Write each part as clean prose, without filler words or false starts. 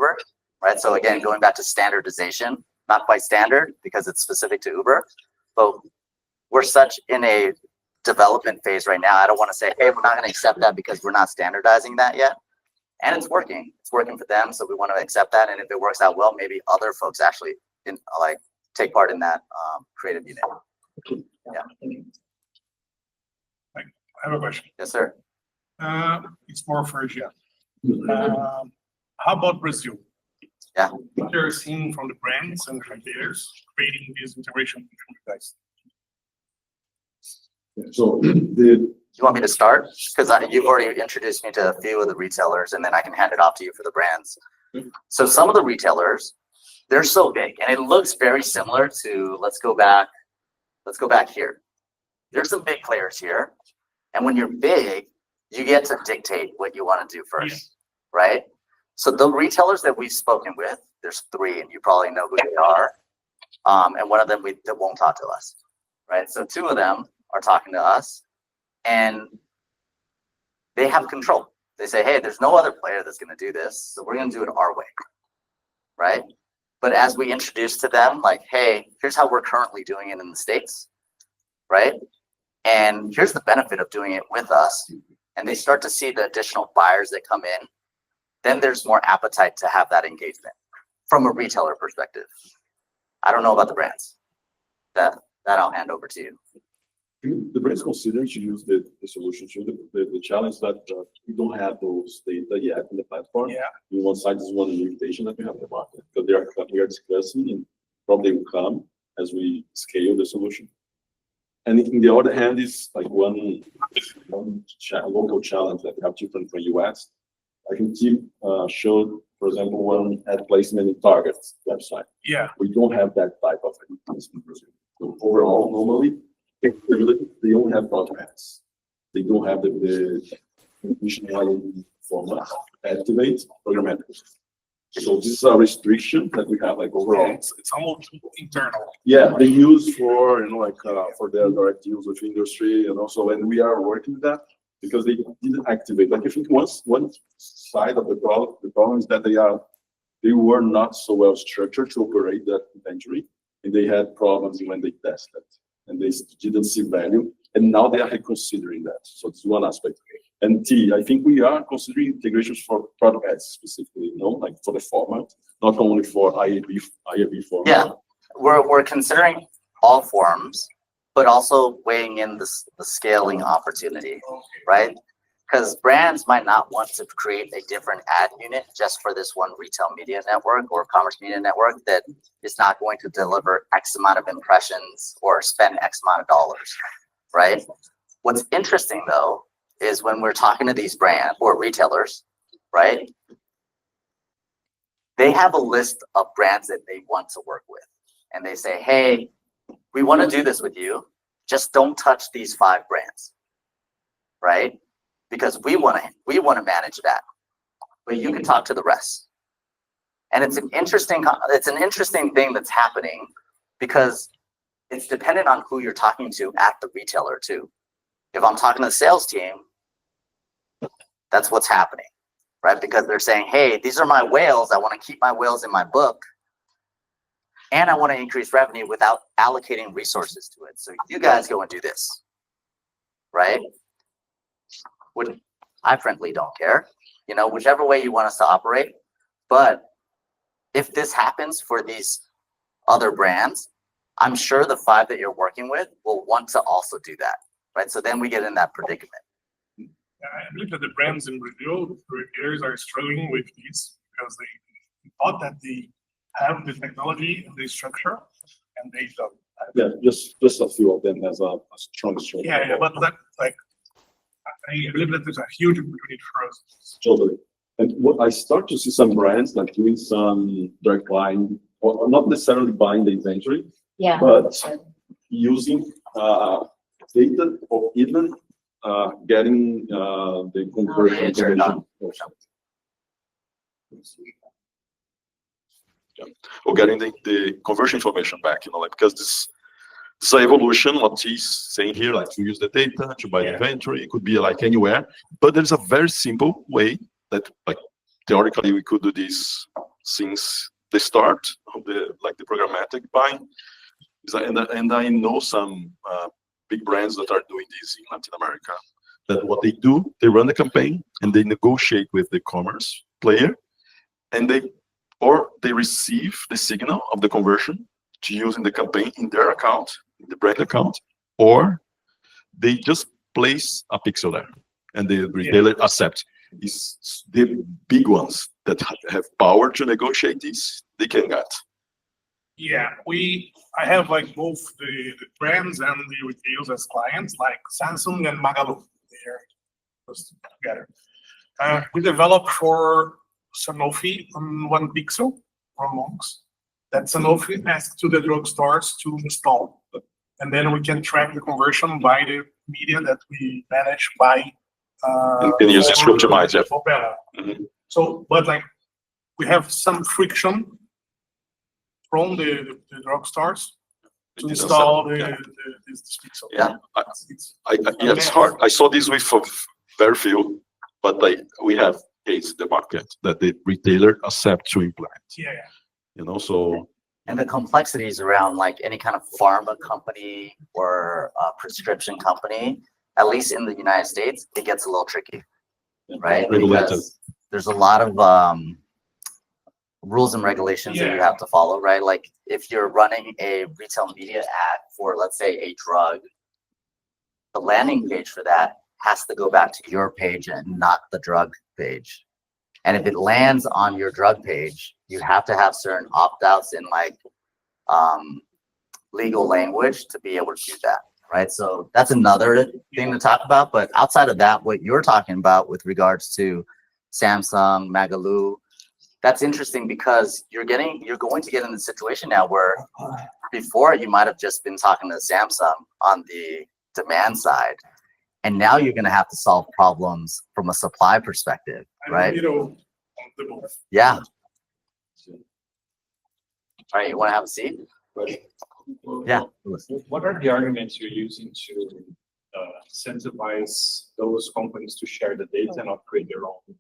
Uber, right? So again, going back to standardization, not quite standard because it's specific to Uber, but we're such in a development phase right now. I don't want to say, hey, we're not going to accept that because we're not standardizing that yet. And it's working. It's working for them, so we want to accept that. And if it works out well, maybe other folks actually take part in that creative unit. Yeah. I have a question. Yes, sir. It's more for Asia. How about Brazil? Yeah. What you're seeing from the brands and the retailers creating this integration between you guys? So You want me to start? Because you've already introduced me to a few of the retailers, and then I can hand it off to you for the brands. So some of the retailers, they're so big, and it looks very similar to, let's go back here. There's some big players here, and when you're big, you get to dictate what you want to do first, right? So the retailers that we've spoken with, there's 3, and you probably know who they are, and one of them that won't talk to us, right? So 2 of them are talking to us, and they have control. They say, hey, there's no other player that's going to do this, so we're going to do it our way, right? But as we introduce to them, like, hey, here's how we're currently doing it in the States, right? And here's the benefit of doing it with us. And they start to see the additional buyers that come in, then there's more appetite to have that engagement from a retailer perspective. I don't know about the brands. That I'll hand over to you. the brands consider to use the solution. So the challenge that we don't have those data yet in the platform. Yeah. On one side is one limitation that we have in the market. So we are discussing, and probably will come as we scale the solution. And in the other hand is like one local challenge that we have different from US. I can showed, for example, one ad placement in Target website. Yeah. We don't have that type of advertisement in Brazil. So overall, normally, they don't have product ads. They don't have the additional format activate programmatic. So this is a restriction that we have, like overall. Yeah, it's almost internal. Yeah, they use for for their direct use with industry, and also when we are working with that because they didn't activate. Like I think one side of the problem is that they were not so well structured to operate that inventory, and they had problems when they tested, and they didn't see value, and now they are reconsidering that. So it's one aspect. And I think we are considering integrations for product ads specifically, like for the format, not only for IAB format. Yeah, we're considering all forms, but also weighing in the scaling opportunity, right? Because brands might not want to create a different ad unit just for this one retail media network or commerce media network that is not going to deliver X amount of impressions or spend X amount of dollars, right? What's interesting though, is when we're talking to these brands or retailers, right? They have a list of brands that they want to work with. And they say, hey, we want to do this with you. Just don't touch these 5 brands, right? Because we want to manage that, but you can talk to the rest. And it's an interesting thing that's happening because it's dependent on who you're talking to at the retailer too. If I'm talking to the sales team, that's what's happening, right? Because they're saying, hey, these are my whales. I want to keep my whales in my book. And I want to increase revenue without allocating resources to it. So you guys go and do this, right? I frankly don't care, whichever way you want us to operate. But if this happens for these other brands, I'm sure the 5 that you're working with will want to also do that, right? So then we get in that predicament. I believe that the brands in Brazil, the retailers are struggling with this because they thought that they have the technology and the structure, and they don't. Yeah, just a few of them has a strong structure. Yeah, but that I believe that there's a huge opportunity for us. Totally. And what I start to see some brands like doing some direct buying, or not necessarily buying the inventory, but using data or even getting the conversion information. Or getting the conversion information back, because this is an evolution. What he's saying here, like to use the data to buy the inventory, it could be like anywhere, but there's a very simple way that, like, theoretically we could do this since the start of the programmatic buying. And I know some big brands that are doing this in Latin America. That what they do, they run the campaign and they negotiate with the commerce player, and they receive the signal of the conversion to use in the campaign in their account, in the brand account, or they just place a pixel there and the retailer accept. Is the big ones that have power to negotiate this, they can get. Yeah, I have like both the brands and the retailers as clients, like Samsung and Magalu. They're close together. We developed for Sanofi on 1 pixel from Monks that Sanofi asks to the drugstores to install. And then we can track the conversion by the media that we manage by. And can use this to optimize, yeah. For Bella. Mhm. So, but like we have some friction from the drugstores to install this pixel. Yeah, It's it's hard. I saw this with very few, but we have cases in the market that the retailer accept to implement. Yeah. You know, so And the complexities around like any kind of pharma company or prescription company, at least in the United States, it gets a little tricky, right? Regulated. Because there's a lot of rules and regulations that you Yeah. have to follow, right? Like if you're running a retail media ad for, let's say, a drug, the landing page for that has to go back to your page and not the drug page. And if it lands on your drug page, you have to have certain opt-outs in like legal language to be able to do that, right? So that's another thing to talk about. But outside of that, what you're talking about with regards to Samsung, Magalu, that's interesting because you're going to get in the situation now where before you might have just been talking to Samsung on the demand side, and now you're going to have to solve problems from a supply perspective, right? Yeah. All right, you want to have a seat? Yeah. What are the arguments you're using to incentivize those companies to share the data and not create their own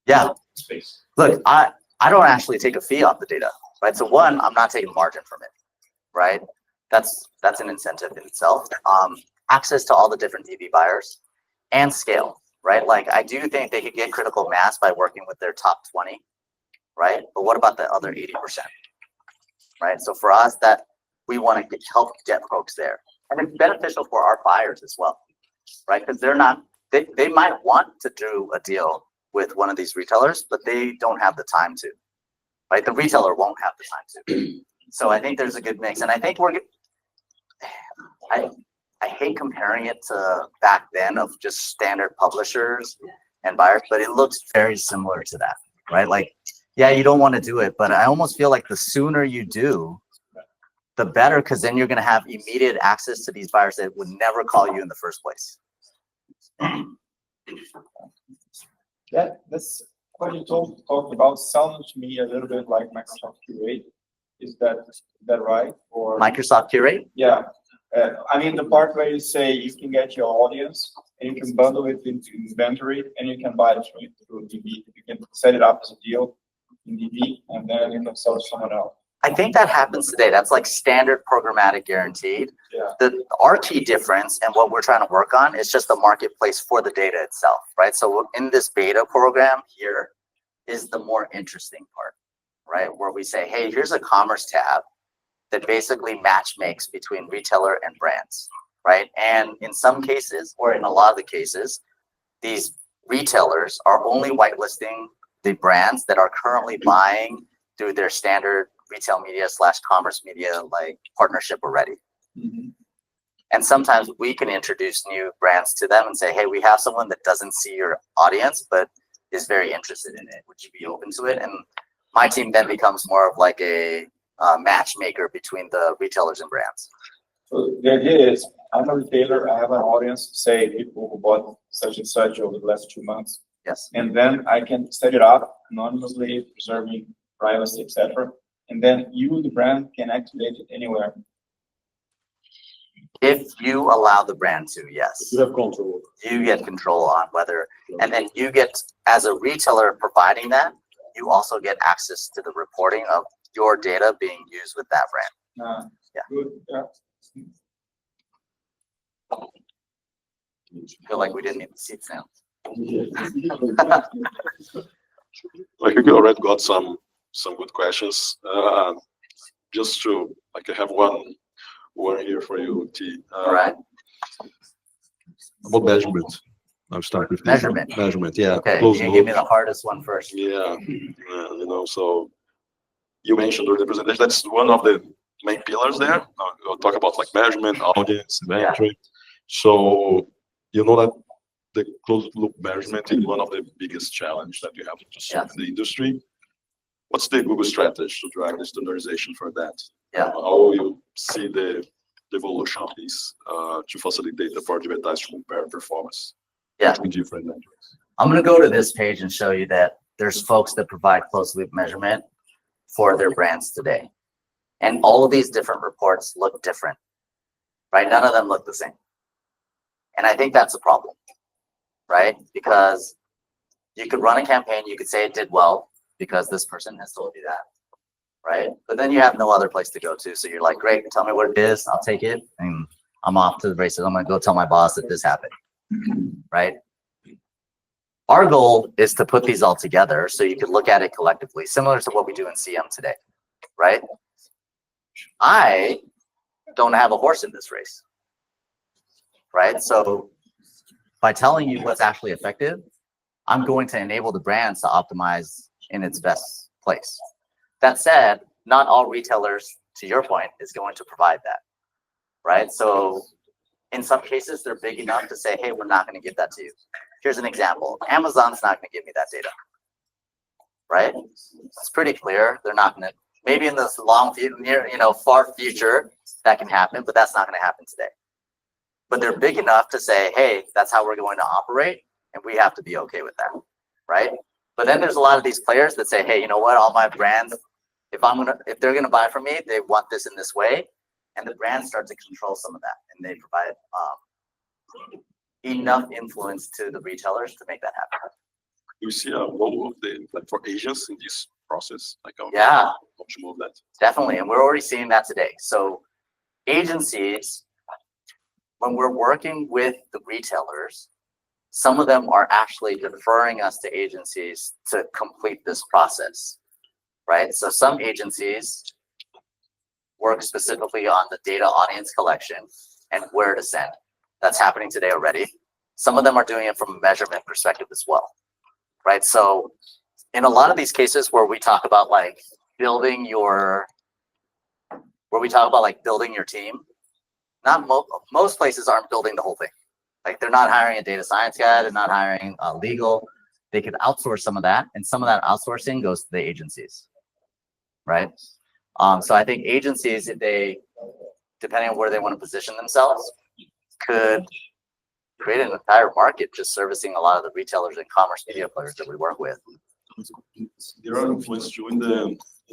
Yeah. space? Look, I don't actually take a fee off the data, right? So one, I'm not taking margin from it, right? That's an incentive in itself. Access to all the different DB buyers and scale, right? Like I do think they could get critical mass by working with their top 20, right? But what about the other 80%, right? So for us, that we want to help get folks there, and it's beneficial for our buyers as well, right? Because they might want to do a deal with one of these retailers, but they don't have the time to, right? The retailer won't have the time to. So I think there's a good mix, and I think I hate comparing it to back then of just standard publishers and buyers, but it looks very similar to that, right? Like, yeah, you don't want to do it, but I almost feel like the sooner you do, the better, because then you're going to have immediate access to these buyers that would never call you in the first place. That's what you talked about sounded to me a little bit like Microsoft Curate. Is that right? Or Microsoft Curate? yeah. I mean the part where you say you can get your audience and you can bundle it into inventory and you can buy it through DB. You can set it up as a deal in DB and then you can sell it to someone else. I think that happens today. That's like standard programmatic guaranteed. Yeah. Our key difference and what we're trying to work on is just the marketplace for the data itself, right? So in this beta program here is the more interesting part, right? Where we say, hey, here's a commerce tab that basically match makes between retailer and brands, right? And in some cases, or in a lot of the cases, these retailers are only whitelisting the brands that are currently buying through their standard retail media / commerce media like partnership already. Mm-hmm. And sometimes we can introduce new brands to them and say, hey, we have someone that doesn't see your audience, but is very interested in it. Would you be open to it? And my team then becomes more of like a matchmaker between the retailers and brands. So the idea is I'm a retailer, I have an audience, say people who bought such and such over the last 2 months. Yes. And then I can set it up anonymously, preserving privacy, etc. And then you, the brand, can activate it anywhere. If you allow the brand to, yes. you have control. You get control on whether, and then you get, as a retailer providing that, you also get access to the reporting of your data being used with that brand. Yeah. Good, yeah. Feel like we didn't need the seats now. I think we already got some good questions. Just to like I have one here for you, T. All right. About measurement. I'll start with this. Measurement. Measurement, yeah. Okay, Closed you give me loop. the hardest one first. Yeah, so you mentioned during the presentation, that's one of the main pillars there. We'll talk about like measurement, audience, inventory. So you know that the closed loop measurement is one of the biggest challenge that you have to solve in the industry. What's the Google strategy to drive the standardization for that? Yeah. How you see the evolution of this to facilitate the for advertisers to compare performance between different networks? I'm going to go to this page and show you that there's folks that provide closed loop measurement for their brands today. And all of these different reports look different, right? None of them look the same. And I think that's a problem, right? Because you could run a campaign, you could say it did well because this person has told you that, right? But then you have no other place to go to. So you're like, great, tell me what it is. I'll take it. And I'm off to the races. I'm going to go tell my boss that this happened, right? Our goal is to put these all together so you can look at it collectively, similar to what we do in CM today, right? I don't have a horse in this race, right? So by telling you what's actually effective, I'm going to enable the brands to optimize in its best place. That said, not all retailers, to your point, is going to provide that, right? So in some cases, they're big enough to say, hey, we're not going to give that to you. Here's an example. Amazon's not going to give me that data, right? It's pretty clear. They're not going to, maybe in this long, far future, that can happen, but that's not going to happen today. But they're big enough to say, hey, that's how we're going to operate, and we have to be okay with that, right? But then there's a lot of these players that say, hey, you know what, all my brands, if they're gonna buy from me, they want this in this way, and the brands start to control some of that, and they provide enough influence to the retailers to make that happen. You see a role of like for agents in this process, like how to move that. Definitely, and we're already seeing that today. So agencies, when we're working with the retailers, some of them are actually deferring us to agencies to complete this process, right? So some agencies work specifically on the data audience collection and where to send. That's happening today already. Some of them are doing it from a measurement perspective as well, right? So in a lot of these cases where we talk about like building your team, most places aren't building the whole thing. Like they're not hiring a data science guy, they're not hiring legal. They could outsource some of that, and some of that outsourcing goes to the agencies, right? So I think agencies, depending on where they want to position themselves, could create an entire market just servicing a lot of the retailers and commerce media players that we work with. There are influence too in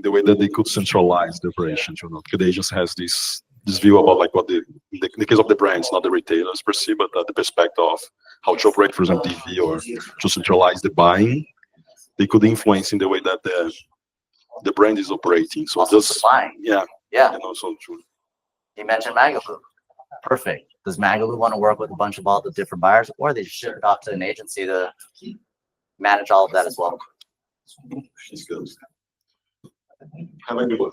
the way that they could centralize the operations, because the agency has this view about like what in the case of the brands, not the retailers per se, but the perspective of how to operate, for example, TV, or to centralize the buying. They could influence in the way that the brand is operating. So Also just supplying. yeah. And also true. You mentioned Magalu. Perfect. Does Magalu want to work with a bunch of all the different buyers, or they just ship it off to an agency to manage all of that as well? It's good. Have anyone?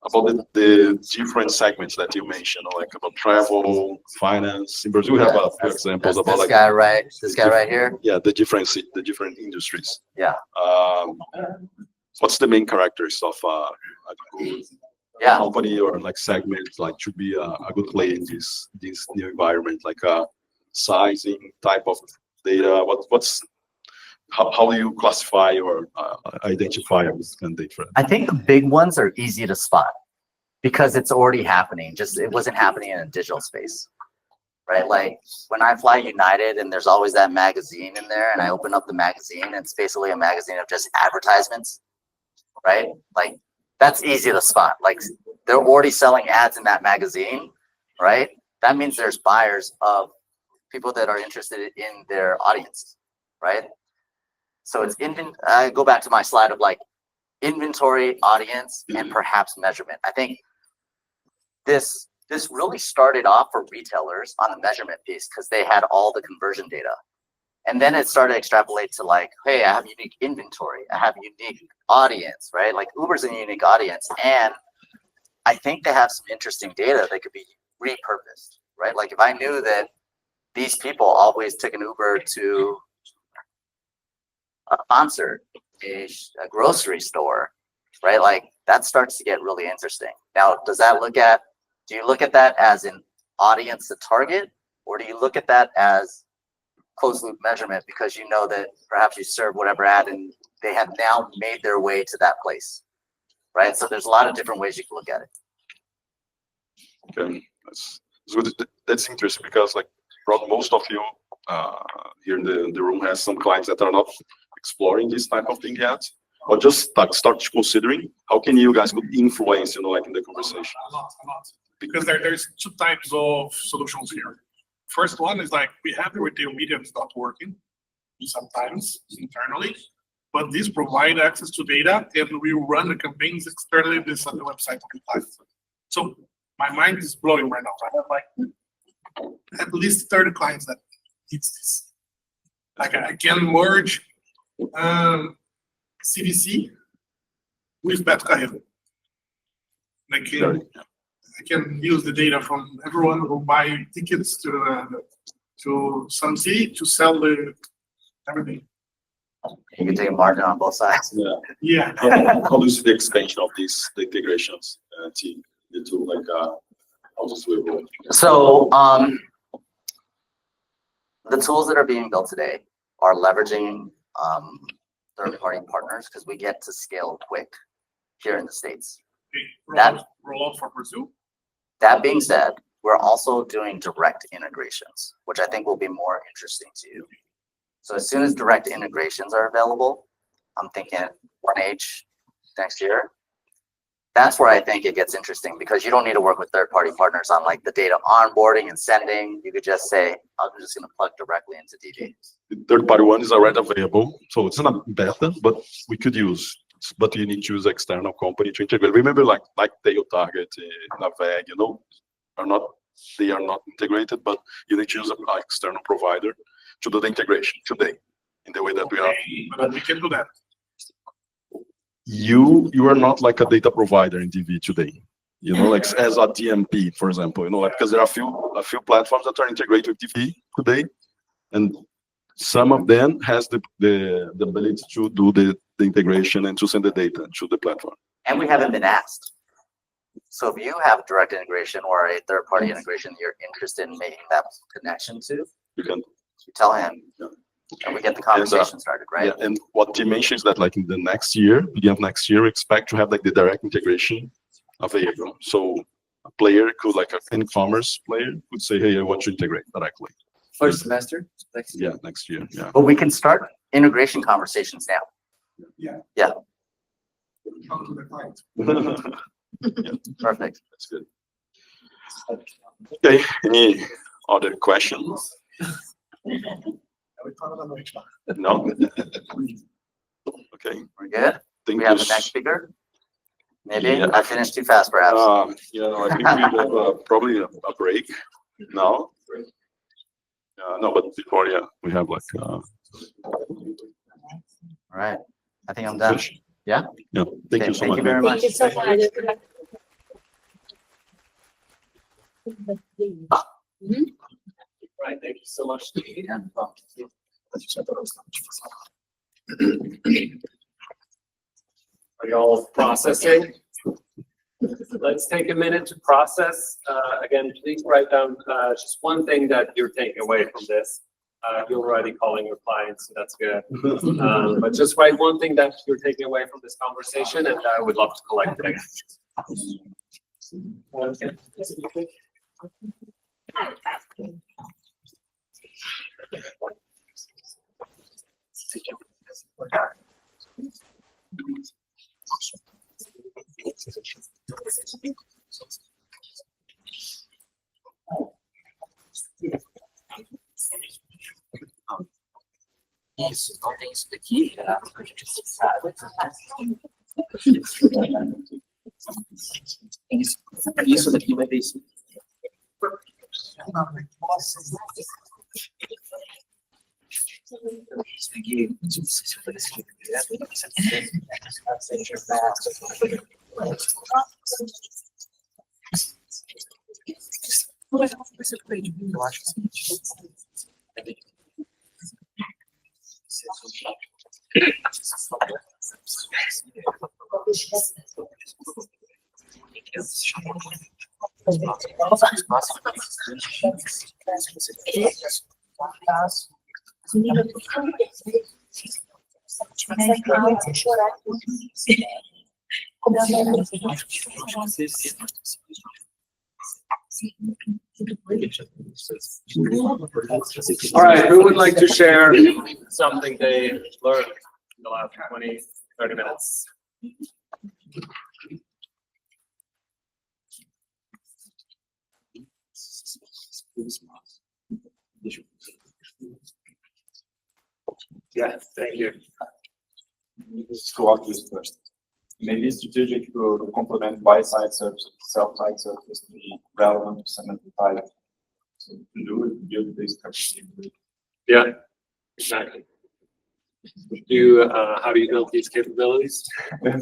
About the different segments that you mentioned, like about travel, finance. In Brazil, we have a few examples about this like guy right here. Yeah, the different industries. Yeah. What's the main characteristics of a good company or like segment, like to be a good player in this new environment, like sizing, type of data? How do you classify or identify a candidate for that? I think the big ones are easy to spot because it's already happening. Just it wasn't happening in a digital space, right? Like when I fly United and there's always that magazine in there, and I open up the magazine, and it's basically a magazine of just advertisements, right? Like that's easy to spot. Like they're already selling ads in that magazine, right? That means there's buyers of people that are interested in their audience, right? So it's I go back to my slide of like inventory, audience, and perhaps measurement. I think this really started off for retailers on the measurement piece because they had all the conversion data. And then it started to extrapolate to like, hey, I have unique inventory. I have unique audience, right? Like Uber's a unique audience. And I think they have some interesting data that could be repurposed, right? Like if I knew that these people always took an Uber to a concert, a grocery store, right? Like that starts to get really interesting. Now, do you look at that as an audience to target, or do you look at that as closed loop measurement because you know that perhaps you serve whatever ad and they have now made their way to that place, right? So there's a lot of different ways you can look at it. Okay, that's good. That's interesting because like most of you here in the room has some clients that are not exploring this type of thing yet, or just like start considering how can you guys influence, like in the conversation. A lot. Because there's two types of solutions here. First one is like we have the retail media that's not working sometimes internally, but these provide access to data and we run the campaigns externally this on the website. So my mind is blowing right now. I have like at least 30 clients that needs this. Like I can merge CVC with Betcarreiro. I can use the data from everyone who buy tickets to some city to sell everything. You can take a margin on both sides. Yeah. How do you see the expansion of the integrations to the two, like how does it work? So the tools that are being built today are leveraging third-party partners because we get to scale quick here in the States. Roll out for Brazil. That being said, we're also doing direct integrations, which I think will be more interesting to you. So as soon as direct integrations are available, I'm thinking 1H next year. That's where I think it gets interesting because you don't need to work with third-party partners on like the data onboarding and sending. You could just say, I'm just going to plug directly into DV. The third-party one is already available, so it's not beta, but we could use. But you need to use external company to integrate. Remember, like Tew Target, Naveg, they are not integrated, but you need to use an external provider to do the integration today in the way that we are. But we can do that. You are not like a data provider in DV today. Like as a DMP, for example. Like because there are a few platforms that are integrated with DV today, and some of them has the ability to do the integration and to send the data to the platform. And we haven't been asked. So if you have direct integration or a third-party integration you're interested in making that connection to, you tell him, and we get the conversation started, right? Yeah, and what he mentions that like in the next year, beginning of next year, we expect to have like the direct integration available. So a player could, like an e-commerce player could say, hey, I want to integrate directly. First semester? Next year, yeah. But we can start integration conversations now. Yeah. Talk to the client. Perfect. That's good. Okay, any other questions? No? Okay. We're good? Thank We have you. the next speaker? Maybe Yeah. I finished too fast, perhaps. I think we have probably a break now. No, but before, we have like. All right. I think I'm done. Finish. Yeah? Yeah, thank you so much. Thank you very much. Thank you so much. Right, thank you so much. Are y'all processing? Let's take a minute to process. Again, please write down just one thing that you're taking away from this. You're already calling your clients, so that's good. But just write one thing that you're taking away from this conversation, and I would love to collect it. Isso, não tem Isso daqui vai ter isso. Eu acho que All right, who would like to share something they learned in the last 20, 30 minutes? Yeah, thank you. Just go out this first. Maybe it's strategic to complement buy-side services, sell-side services to be relevant to some of the type. So to do it, build this capacity. Yeah, exactly. How do you build these capabilities?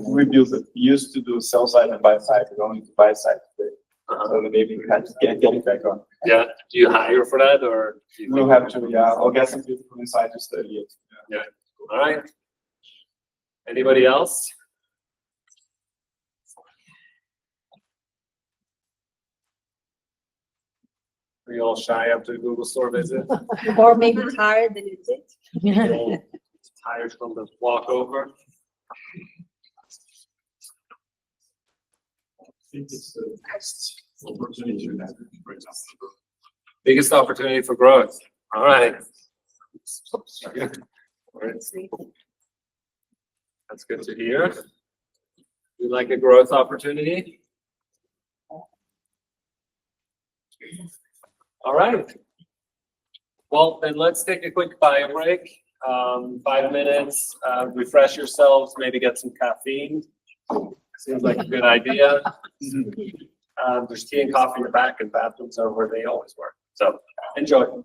We built it, used to do sell-side and buy-side, we're going to buy-side today. So maybe we had to get it back on. Yeah, do you hire for that or? Do you We'll have to, yeah, I'll get some people from inside to study it. Yeah, all right. Anybody else? Are you all shy after the Google store visit? Or maybe tired and it's it. You all tired from the walk over? I think it's the best opportunity that, for example. Biggest opportunity for growth. All right. All right. That's good to hear. You like a growth opportunity? All right. Well, then let's take a quick bio break. 5 minutes, refresh yourselves, maybe get some caffeine. Seems like a good idea. There's tea and coffee in the back and bathrooms are where they always were. So enjoy.